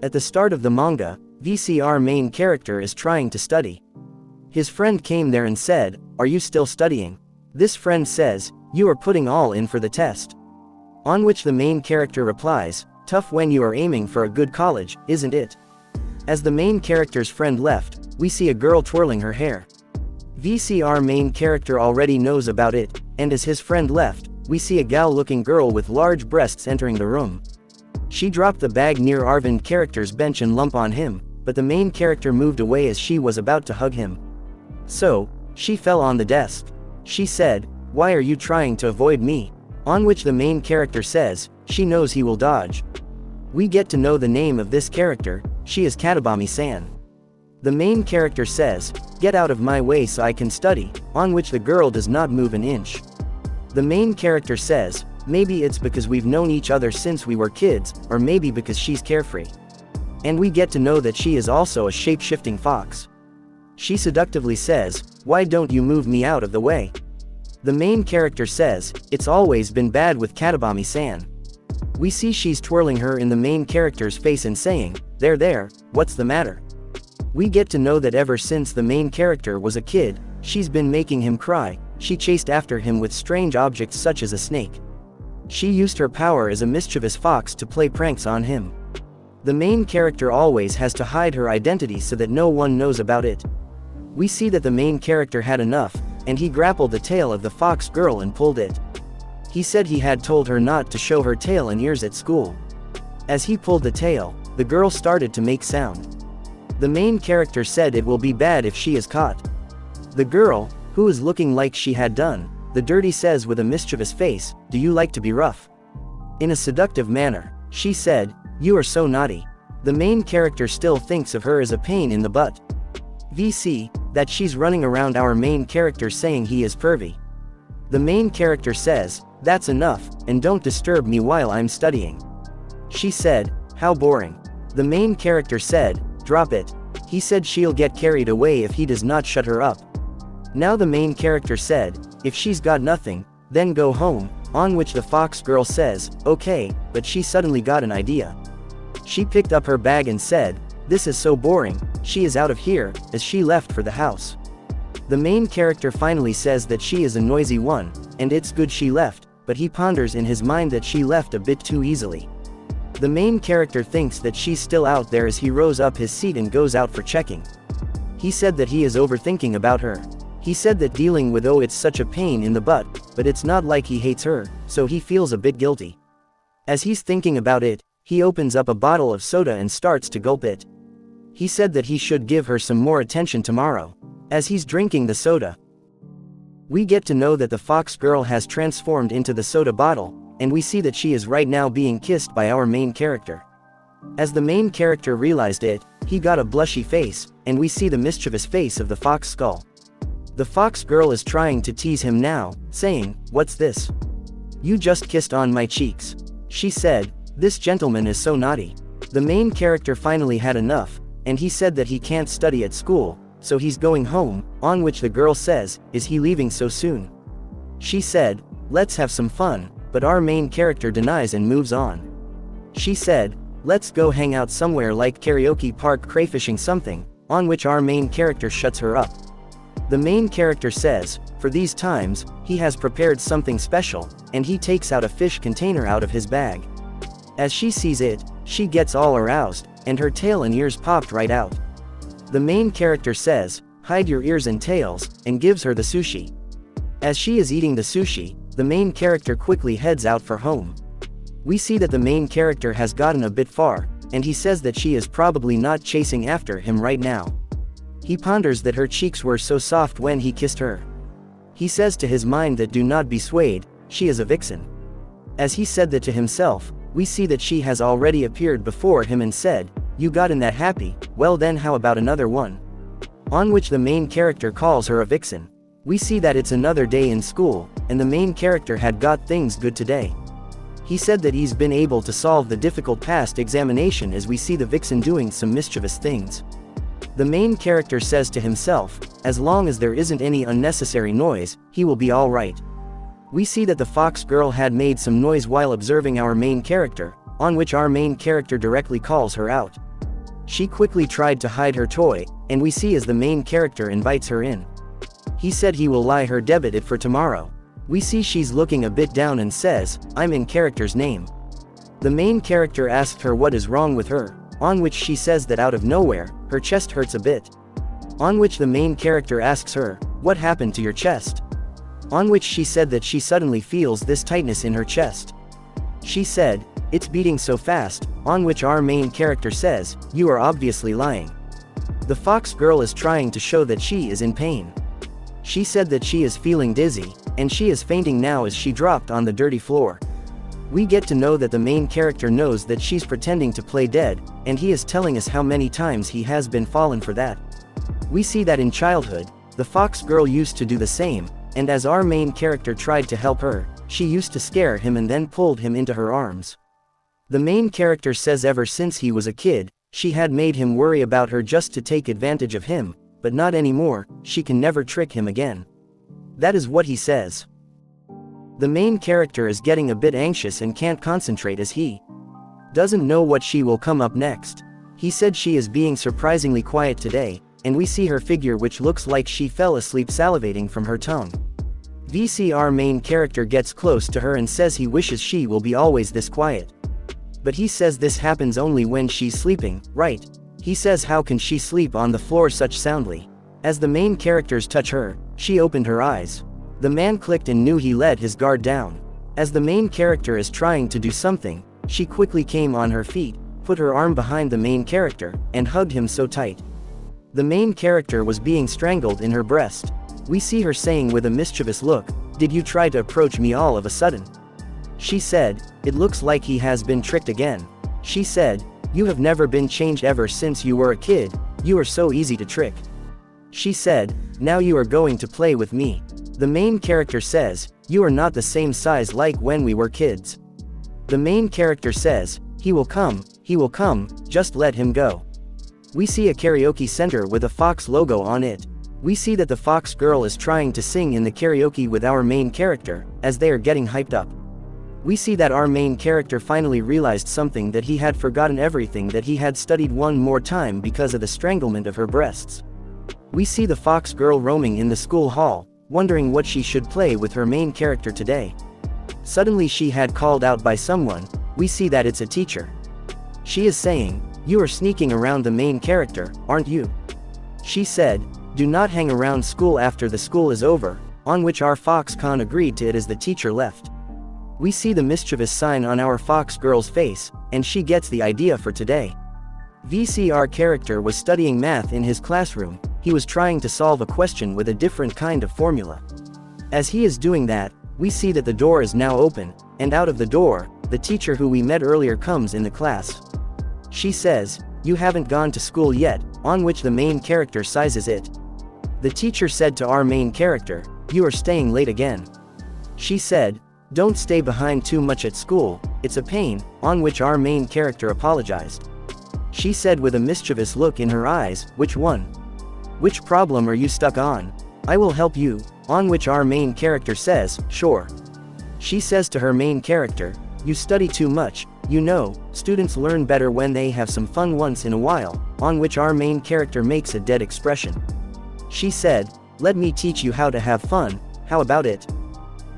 At the start of the manga, VCR main character is trying to study. His friend came there and said, "Are you still studying?" This friend says, "You are putting all in for the test." On which the main character replies, "Tough when you are aiming for a good college, isn't it?" As the main character's friend left, we see a girl twirling her hair. VCR main character already knows about it, and as his friend left, we see a gal-looking girl with large breasts entering the room. She dropped the bag near Arvind character's bench and lump on him, but the main character moved away as she was about to hug him. So, she fell on the desk. She said, "Why are you trying to avoid me?" On which the main character says, she knows he will dodge. We get to know the name of this character, she is Katabami-san. The main character says, "Get out of my way so I can study," on which the girl does not move an inch. The main character says, "Maybe it's because we've known each other since we were kids, or maybe because she's carefree." And we get to know that she is also a shape-shifting fox. She seductively says, "Why don't you move me out of the way?" The main character says, "It's always been bad with Katabami-san." We see she's twirling her in the main character's face and saying, There, what's the matter?" We get to know that ever since the main character was a kid, she's been making him cry. She chased after him with strange objects such as a snake. She used her power as a mischievous fox to play pranks on him. The main character always has to hide her identity so that no one knows about it. We see that the main character had enough, and he grappled the tail of the fox girl and pulled it. He said he had told her not to show her tail and ears at school. As he pulled the tail, the girl started to make sound. The main character said it will be bad if she is caught. The girl, who is looking like she had done the dirty, says with a mischievous face, "Do you like to be rough?" In a seductive manner, she said, "You are so naughty." The main character still thinks of her as a pain in the butt. VC, that she's running around our main character saying he is pervy. The main character says, "That's enough, and don't disturb me while I'm studying." She said, "How boring." The main character said, "Drop it." He said she'll get carried away if he does not shut her up. Now the main character said, "If she's got nothing, then go home," on which the fox girl says, "Okay," but she suddenly got an idea. She picked up her bag and said, "This is so boring, she is out of here," as she left for the house. The main character finally says that she is a noisy one, and it's good she left, but he ponders in his mind that she left a bit too easily. The main character thinks that she's still out there as he rose up his seat and goes out for checking. He said that he is overthinking about her. He said that dealing with it's such a pain in the butt, but it's not like he hates her, so he feels a bit guilty. As he's thinking about it, he opens up a bottle of soda and starts to gulp it. He said that he should give her some more attention tomorrow. As he's drinking the soda, we get to know that the fox girl has transformed into the soda bottle, and we see that she is right now being kissed by our main character. As the main character realized it, he got a blushy face, and we see the mischievous face of the fox skull. The fox girl is trying to tease him now, saying, "What's this? You just kissed on my cheeks." She said, "This gentleman is so naughty." The main character finally had enough, and he said that he can't study at school, so he's going home, on which the girl says, "Is he leaving so soon?" She said, "Let's have some fun," but our main character denies and moves on. She said, "Let's go hang out somewhere like karaoke park, crayfishing something," on which our main character shuts her up. The main character says, for these times, he has prepared something special, and he takes out a fish container out of his bag. As she sees it, she gets all aroused, and her tail and ears popped right out. The main character says, "Hide your ears and tails," and gives her the sushi. As she is eating the sushi, the main character quickly heads out for home. We see that the main character has gotten a bit far, and he says that she is probably not chasing after him right now. He ponders that her cheeks were so soft when he kissed her. He says to his mind that do not be swayed, she is a vixen. As he said that to himself, we see that she has already appeared before him and said, "You gotten that happy, well then how about another one?" On which the main character calls her a vixen. We see that it's another day in school, and the main character had got things good today. He said that he's been able to solve the difficult past examination as we see the vixen doing some mischievous things. The main character says to himself, as long as there isn't any unnecessary noise, he will be all right. We see that the fox girl had made some noise while observing our main character, on which our main character directly calls her out. She quickly tried to hide her toy, and we see as the main character invites her in. He said he will lie her debit it for tomorrow. We see she's looking a bit down and says, I'm in character's name. The main character asked her what is wrong with her, on which she says that out of nowhere, her chest hurts a bit. On which the main character asks her, what happened to your chest? On which she said that she suddenly feels this tightness in her chest. She said, it's beating so fast, on which our main character says, you are obviously lying. The fox girl is trying to show that she is in pain. She said that she is feeling dizzy, and she is fainting now as she dropped on the dirty floor. We get to know that the main character knows that she's pretending to play dead, and he is telling us how many times he has been fallen for that. We see that in childhood, the fox girl used to do the same, and as our main character tried to help her, she used to scare him and then pulled him into her arms. The main character says ever since he was a kid, she had made him worry about her just to take advantage of him, but not anymore, she can never trick him again. That is what he says. The main character is getting a bit anxious and can't concentrate as he doesn't know what she will come up next. He said she is being surprisingly quiet today, and we see her figure which looks like she fell asleep salivating from her tongue. VCR main character gets close to her and says he wishes she will be always this quiet. But he says this happens only when she's sleeping, right? He says how can she sleep on the floor such soundly? As the main characters touch her, she opened her eyes. The man clicked and knew he let his guard down. As the main character is trying to do something, she quickly came on her feet, put her arm behind the main character, and hugged him so tight. The main character was being strangled in her breast. We see her saying with a mischievous look, did you try to approach me all of a sudden? She said, it looks like he has been tricked again. She said, you have never been changed ever since you were a kid, you are so easy to trick. She said, now you are going to play with me. The main character says, you are not the same size like when we were kids. The main character says, he will come, just let him go. We see a karaoke center with a fox logo on it. We see that the fox girl is trying to sing in the karaoke with our main character, as they are getting hyped up. We see that our main character finally realized something, that he had forgotten everything that he had studied one more time because of the stranglement of her breasts. We see the fox girl roaming in the school hall, wondering what she should play with her main character today. Suddenly she had called out by someone. We see that it's a teacher. She is saying, you are sneaking around the main character, aren't you? She said, do not hang around school after the school is over, on which our fox con agreed to it as the teacher left. We see the mischievous sign on our fox girl's face, and she gets the idea for today. VCR character was studying math in his classroom. He was trying to solve a question with a different kind of formula. As he is doing that, we see that the door is now open, and out of the door, the teacher who we met earlier comes in the class. She says, you haven't gone to school yet, on which the main character sizes it. The teacher said to our main character, you are staying late again. She said, don't stay behind too much at school, it's a pain, on which our main character apologized. She said with a mischievous look in her eyes, which one? Which problem are you stuck on? I will help you, on which our main character says, sure. She says to her main character, you study too much, you know, students learn better when they have some fun once in a while, on which our main character makes a dead expression. She said, let me teach you how to have fun, how about it?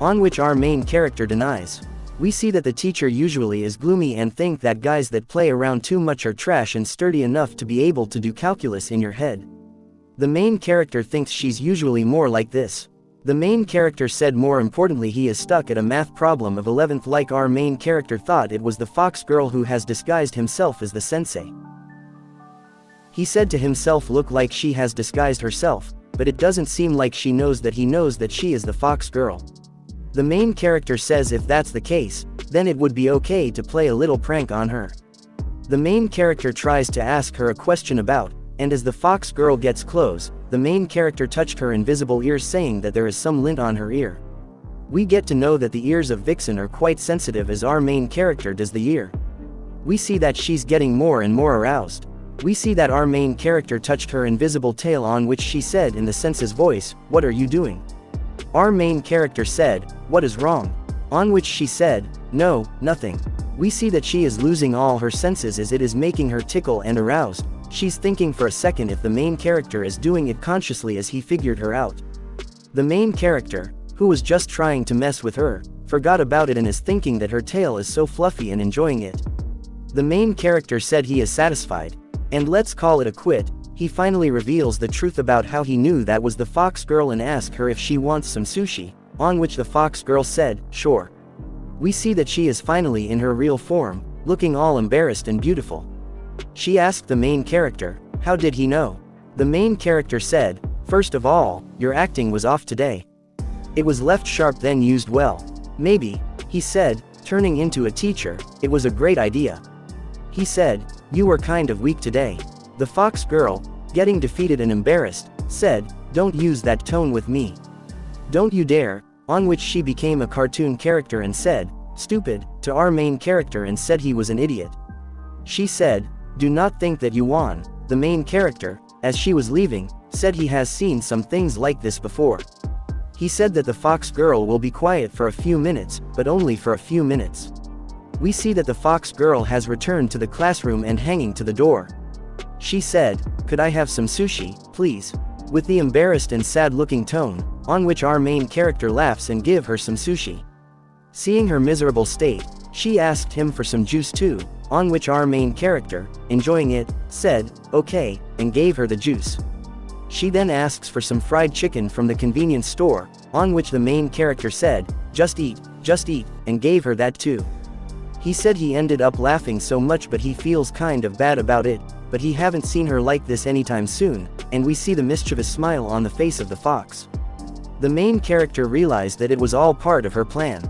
On which our main character denies. We see that the teacher usually is gloomy and think that guys that play around too much are trash and sturdy enough to be able to do calculus in your head. The main character thinks she's usually more like this. The main character said more importantly he is stuck at a math problem of 11th like our main character thought it was the fox girl who has disguised himself as the sensei. He said to himself look like she has disguised herself, but it doesn't seem like she knows that he knows that she is the fox girl. The main character says if that's the case, then it would be okay to play a little prank on her. The main character tries to ask her a question about, and as the fox girl gets close, the main character touched her invisible ears saying that there is some lint on her ear. We get to know that the ears of Vixen are quite sensitive as our main character does the ear. We see that she's getting more and more aroused. We see that our main character touched her invisible tail on which she said in the sense's voice, what are you doing? Our main character said, what is wrong? On which she said, no, nothing. We see that she is losing all her senses as it is making her tickle and aroused, She's thinking for a second if the main character is doing it consciously as he figured her out. The main character, who was just trying to mess with her, forgot about it and is thinking that her tail is so fluffy and enjoying it. The main character said he is satisfied, and let's call it a quit. He finally reveals the truth about how he knew that was the fox girl and asks her if she wants some sushi, on which the fox girl said, sure. We see that she is finally in her real form, looking all embarrassed and beautiful. She asked the main character, how did he know? The main character said, first of all, your acting was off today. It was left sharp then used well. Maybe, he said, turning into a teacher, it was a great idea. He said, you were kind of weak today. The fox girl, getting defeated and embarrassed, said, don't use that tone with me. Don't you dare, on which she became a cartoon character and said, stupid, to our main character and said he was an idiot. She said, do not think that you won. The main character, as she was leaving, said he has seen some things like this before. He said that the fox girl will be quiet for a few minutes, but only for a few minutes. We see that the fox girl has returned to the classroom and hanging to the door. She said, could I have some sushi, please? With the embarrassed and sad-looking tone, on which our main character laughs and give her some sushi. Seeing her miserable state, she asked him for some juice too, on which our main character, enjoying it, said, okay, and gave her the juice. She then asks for some fried chicken from the convenience store, on which the main character said, just eat, and gave her that too. He said he ended up laughing so much but he feels kind of bad about it, but he haven't seen her like this anytime soon, and we see the mischievous smile on the face of the fox. The main character realized that it was all part of her plan.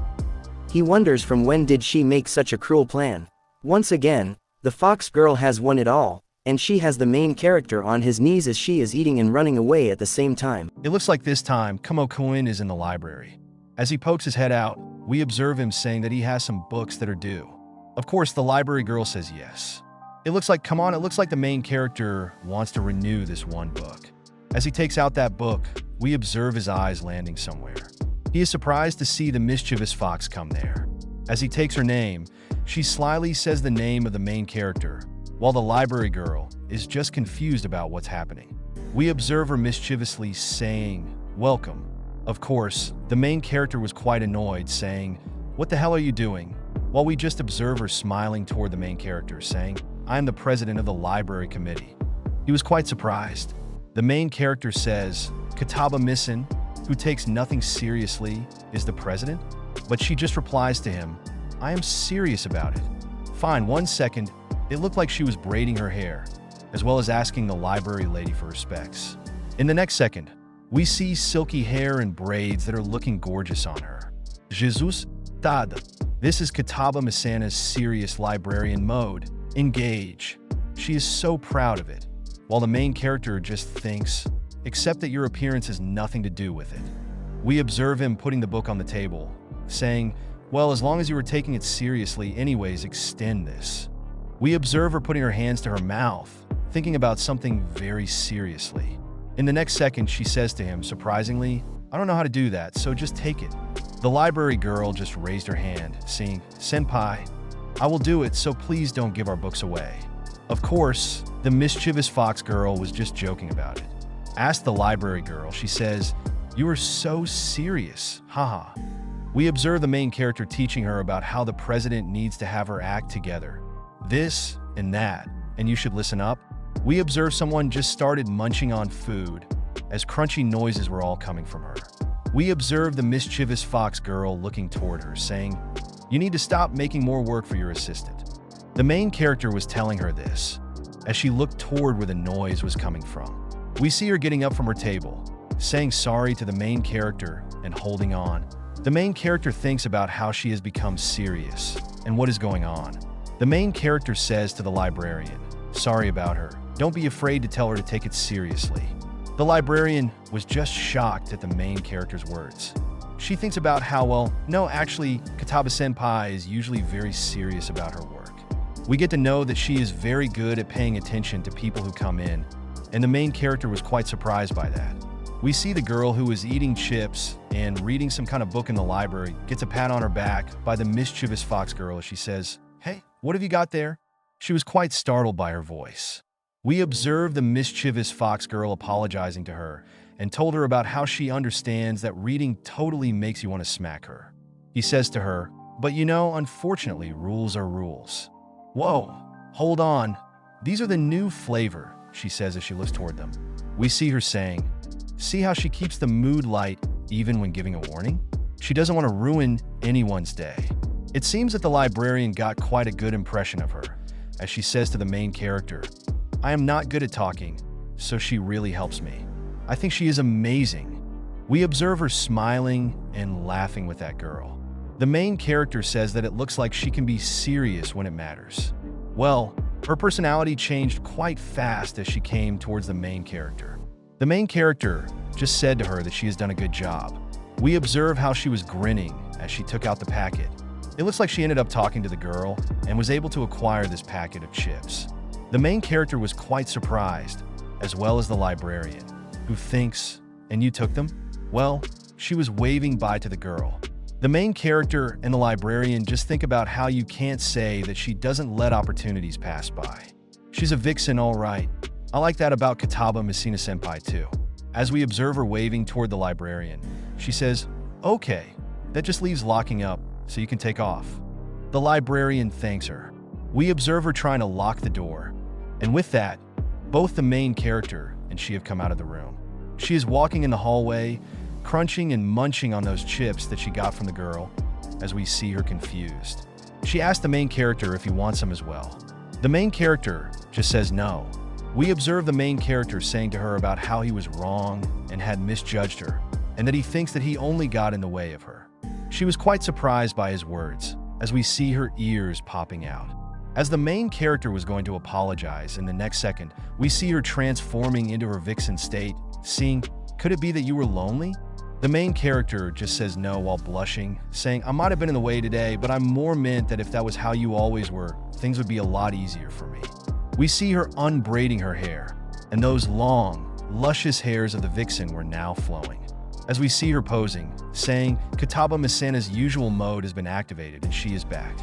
He wonders from when did she make such a cruel plan. Once again, the fox girl has won it all, and she has the main character on his knees as she is eating and running away at the same time. It looks like this time, Kumo-kun is in the library. As he pokes his head out, we observe him saying that he has some books that are due. Of course, the library girl says yes. It looks like the main character wants to renew this one book. As he takes out that book, we observe his eyes landing somewhere. He is surprised to see the mischievous fox come there. As he takes her name, she slyly says the name of the main character, while the library girl is just confused about what's happening. We observe her mischievously saying, welcome. Of course, the main character was quite annoyed, saying, what the hell are you doing? While we just observe her smiling toward the main character, saying, I am the president of the library committee. He was quite surprised. The main character says, Kataba Missen, who takes nothing seriously, is the president? But she just replies to him, I am serious about it. Fine, 1 second. It looked like she was braiding her hair, as well as asking the library lady for her specs. In the next second, we see silky hair and braids that are looking gorgeous on her. Jesus Tad. This is Kataba Misana's serious librarian mode. Engage. She is so proud of it, while the main character just thinks, except that your appearance has nothing to do with it. We observe him putting the book on the table, saying, well, as long as you were taking it seriously anyways, extend this. We observe her putting her hands to her mouth, thinking about something very seriously. In the next second, she says to him, surprisingly, I don't know how to do that, so just take it. The library girl just raised her hand, saying, Senpai, I will do it, so please don't give our books away. Of course, the mischievous fox girl was just joking about it. Asked the library girl, she says, you are so serious, haha. We observe the main character teaching her about how the president needs to have her act together. This and that, and you should listen up. We observe someone just started munching on food, as crunchy noises were all coming from her. We observe the mischievous fox girl looking toward her, saying, you need to stop making more work for your assistant. The main character was telling her this, as she looked toward where the noise was coming from. We see her getting up from her table, saying sorry to the main character and holding on. The main character thinks about how she has become serious and what is going on. The main character says to the librarian, sorry about her. Don't be afraid to tell her to take it seriously. The librarian was just shocked at the main character's words. She thinks about how, well, no, actually, Kataba-senpai is usually very serious about her work. We get to know that she is very good at paying attention to people who come in, and the main character was quite surprised by that. We see the girl who was eating chips and reading some kind of book in the library gets a pat on her back by the mischievous fox girl as she says, hey, what have you got there? She was quite startled by her voice. We observe the mischievous Foxgirl apologizing to her and told her about how she understands that reading totally makes you want to smack her. He says to her, "But you know, unfortunately, rules are rules." "Whoa, hold on. These are the new flavor," she says as she looks toward them. We see her saying, "See how she keeps the mood light even when giving a warning? She doesn't want to ruin anyone's day." It seems that the librarian got quite a good impression of her, as she says to the main character, "I am not good at talking, so she really helps me. I think she is amazing." We observe her smiling and laughing with that girl. The main character says that it looks like she can be serious when it matters. Well, her personality changed quite fast as she came towards the main character. The main character just said to her that she has done a good job. We observe how she was grinning as she took out the packet. It looks like she ended up talking to the girl and was able to acquire this packet of chips. The main character was quite surprised, as well as the librarian, who thinks, "And you took them?" Well, she was waving bye to the girl. The main character and the librarian just think about how you can't say that she doesn't let opportunities pass by. She's a vixen, all right. I like that about Kataba Messina-senpai too. As we observe her waving toward the librarian, she says, "Okay, that just leaves locking up, so you can take off." The librarian thanks her. We observe her trying to lock the door, and with that, both the main character and she have come out of the room. She is walking in the hallway, crunching and munching on those chips that she got from the girl, as we see her confused. She asks the main character if he wants them as well. The main character just says no. We observe the main character saying to her about how he was wrong and had misjudged her, and that he thinks that he only got in the way of her. She was quite surprised by his words, as we see her ears popping out. As the main character was going to apologize, in the next second, we see her transforming into her vixen state, seeing, "Could it be that you were lonely?" The main character just says no while blushing, saying, "I might have been in the way today, but I'm more meant that if that was how you always were, things would be a lot easier for me." We see her unbraiding her hair, and those long, luscious hairs of the vixen were now flowing. As we see her posing, saying, "Kataba Misana's usual mode has been activated and she is back."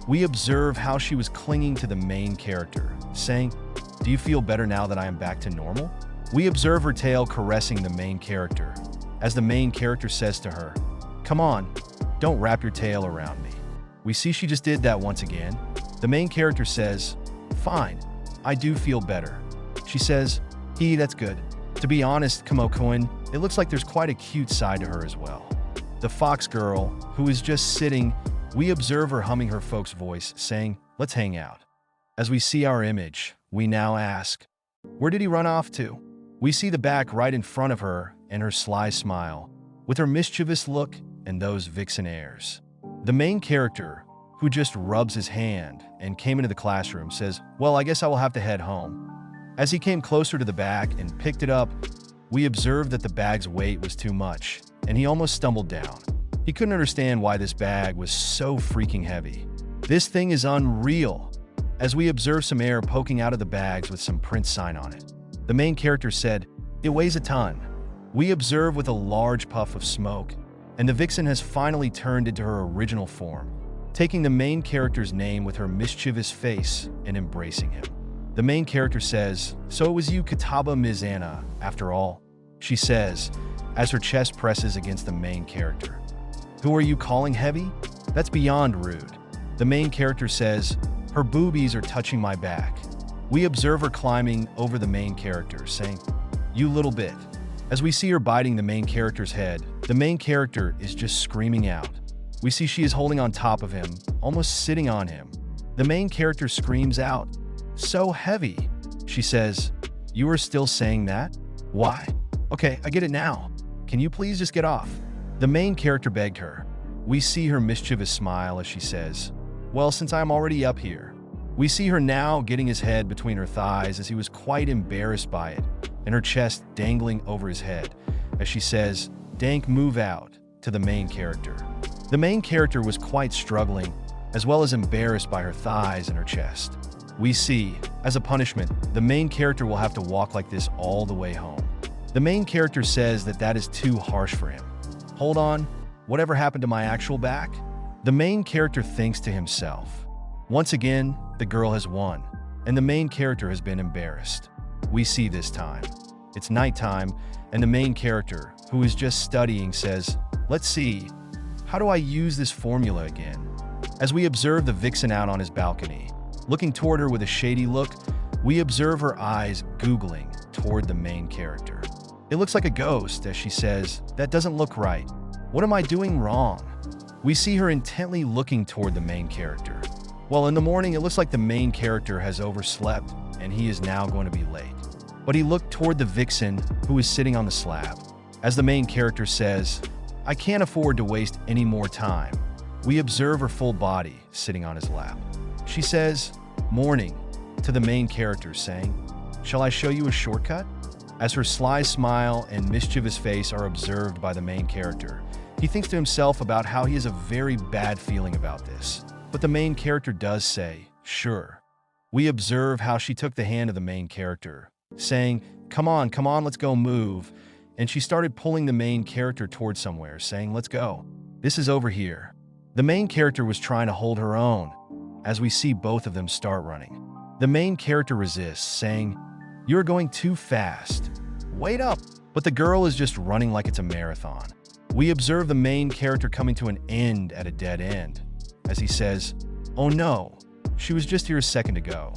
We observe how she was clinging to the main character, saying, "Do you feel better now that I am back to normal?" We observe her tail caressing the main character, as the main character says to her, "Come on, don't wrap your tail around me." We see she just did that once again. The main character says, "Fine, I do feel better." She says, That's good. To be honest, Kamoko-kun, it looks like there's quite a cute side to her as well." The Foxgirl, who is just sitting, we observe her humming her folk's voice, saying, "Let's hang out." As we see our image, we now ask, "Where did he run off to?" We see the back right in front of her and her sly smile, with her mischievous look and those vixen airs. The main character, who just rubs his hand and came into the classroom, says, "Well, I guess I will have to head home." As he came closer to the bag and picked it up, we observed that the bag's weight was too much, and he almost stumbled down. He couldn't understand why this bag was so freaking heavy. This thing is unreal. As we observe some air poking out of the bags with some print sign on it. The main character said, "It weighs a ton." We observe with a large puff of smoke, and the vixen has finally turned into her original form, taking the main character's name with her mischievous face and embracing him. The main character says, "So it was you, Kataba Mizana, after all," she says, as her chest presses against the main character. "Who are you calling heavy? That's beyond rude." The main character says, "Her boobies are touching my back." We observe her climbing over the main character, saying, "You little bit." As we see her biting the main character's head, the main character is just screaming out. We see she is holding on top of him, almost sitting on him. The main character screams out, "So heavy." She says, "You are still saying that? Why? Okay, I get it now. Can you please just get off?" The main character begged her. We see her mischievous smile as she says, "Well, since I'm already up here." We see her now getting his head between her thighs as he was quite embarrassed by it, and her chest dangling over his head, as she says, "Dank, move out," to the main character. The main character was quite struggling, as well as embarrassed by her thighs and her chest. We see, as a punishment, the main character will have to walk like this all the way home. The main character says that that is too harsh for him. Hold on, whatever happened to my actual back? The main character thinks to himself. Once again, the girl has won, and the main character has been embarrassed. we see this time. It's nighttime, and the main character, who is just studying, says, "Let's see, how do I use this formula again?" As we observe the vixen out on his balcony, looking toward her with a shady look, we observe her eyes googling toward the main character. It looks like a ghost as she says, "That doesn't look right. What am I doing wrong?" We see her intently looking toward the main character. Well, in the morning, it looks like the main character has overslept and he is now going to be late. But he looked toward the vixen who is sitting on the slab. As the main character says, "I can't afford to waste any more time," we observe her full body sitting on his lap. She says, "Morning," to the main character, saying, "Shall I show you a shortcut?" As her sly smile and mischievous face are observed by the main character, he thinks to himself about how he has a very bad feeling about this. But the main character does say, "Sure." We observe how she took the hand of the main character, saying, come on, let's go move." And she started pulling the main character towards somewhere, saying, "Let's go. This is over here." The main character was trying to hold her own, as we see both of them start running. The main character resists, saying, "You're going too fast. Wait up." But the girl is just running like it's a marathon. We observe the main character coming to an end at a dead end, as he says, "Oh no, she was just here a second ago."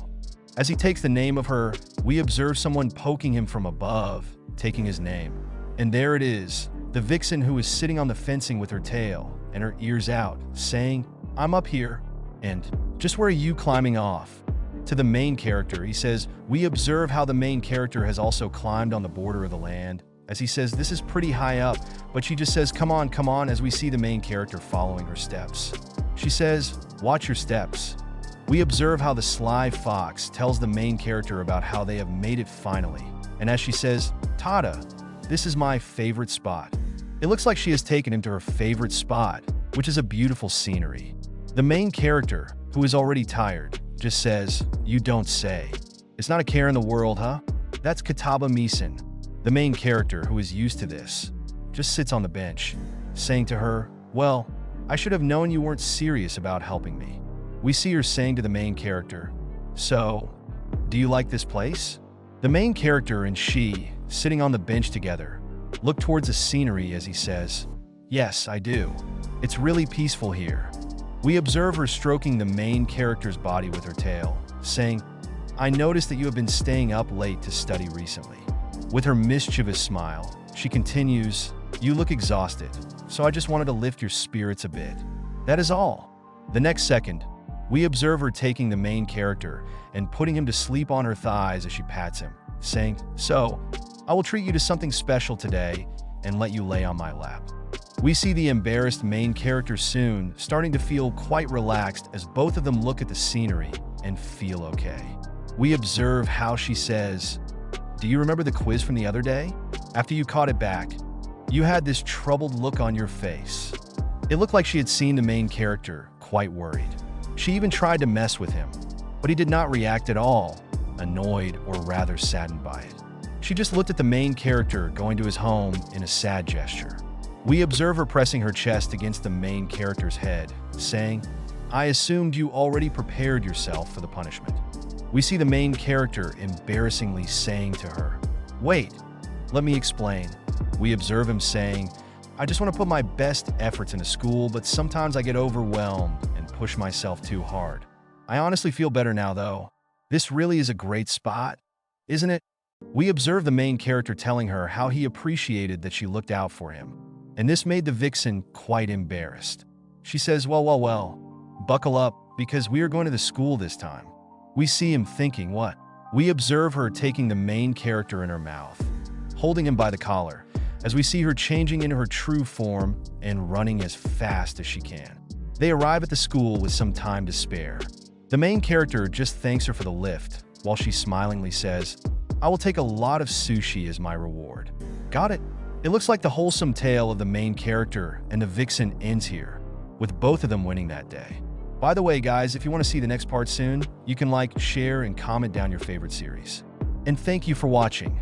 As he takes the name of her, we observe someone poking him from above, taking his name. And there it is, the vixen who is sitting on the fencing with her tail and her ears out, saying, "I'm up here." And, "Just where are you climbing off?" To the main character, he says, we observe how the main character has also climbed on the border of the land. As he says, this is pretty high up, but she just says, come on, as we see the main character following her steps. She says, "Watch your steps." We observe how the sly fox tells the main character about how they have made it finally. And as she says, "Tada, this is my favorite spot." It looks like she has taken him to her favorite spot, which is a beautiful scenery. The main character, who is already tired, just says, "You don't say. It's not a care in the world, huh?" That's Kataba Misen. The main character, who is used to this, just sits on the bench, saying to her, "Well, I should have known you weren't serious about helping me." We see her saying to the main character, "So, do you like this place?" The main character and she, sitting on the bench together, look towards the scenery as he says, "Yes, I do. It's really peaceful here." We observe her stroking the main character's body with her tail, saying, "I noticed that you have been staying up late to study recently." With her mischievous smile, she continues, "You look exhausted, so I just wanted to lift your spirits a bit. That is all." The next second, we observe her taking the main character and putting him to sleep on her thighs as she pats him, saying, "So, I will treat you to something special today and let you lay on my lap." We see the embarrassed main character soon starting to feel quite relaxed as both of them look at the scenery and feel okay. We observe how she says, "Do you remember the quiz from the other day? After you caught it back, you had this troubled look on your face." It looked like she had seen the main character quite worried. She even tried to mess with him, but he did not react at all, annoyed or rather saddened by it. She just looked at the main character going to his home in a sad gesture. We observe her pressing her chest against the main character's head, saying, "I assumed you already prepared yourself for the punishment." We see the main character embarrassingly saying to her, "Wait, let me explain." We observe him saying, "I just want to put my best efforts into school, but sometimes I get overwhelmed and push myself too hard. I honestly feel better now, though. This really is a great spot, isn't it?" We observe the main character telling her how he appreciated that she looked out for him, and this made the vixen quite embarrassed. She says, well, buckle up, because we are going to the school this time." We see him thinking, what? We observe her taking the main character in her mouth, holding him by the collar, as we see her changing into her true form and running as fast as she can. They arrive at the school with some time to spare. The main character just thanks her for the lift, while she smilingly says, "I will take a lot of sushi as my reward." Got it? It looks like the wholesome tale of the main character and the vixen ends here, with both of them winning that day. By the way, guys, if you want to see the next part soon, you can like, share, and comment down your favorite series. And thank you for watching.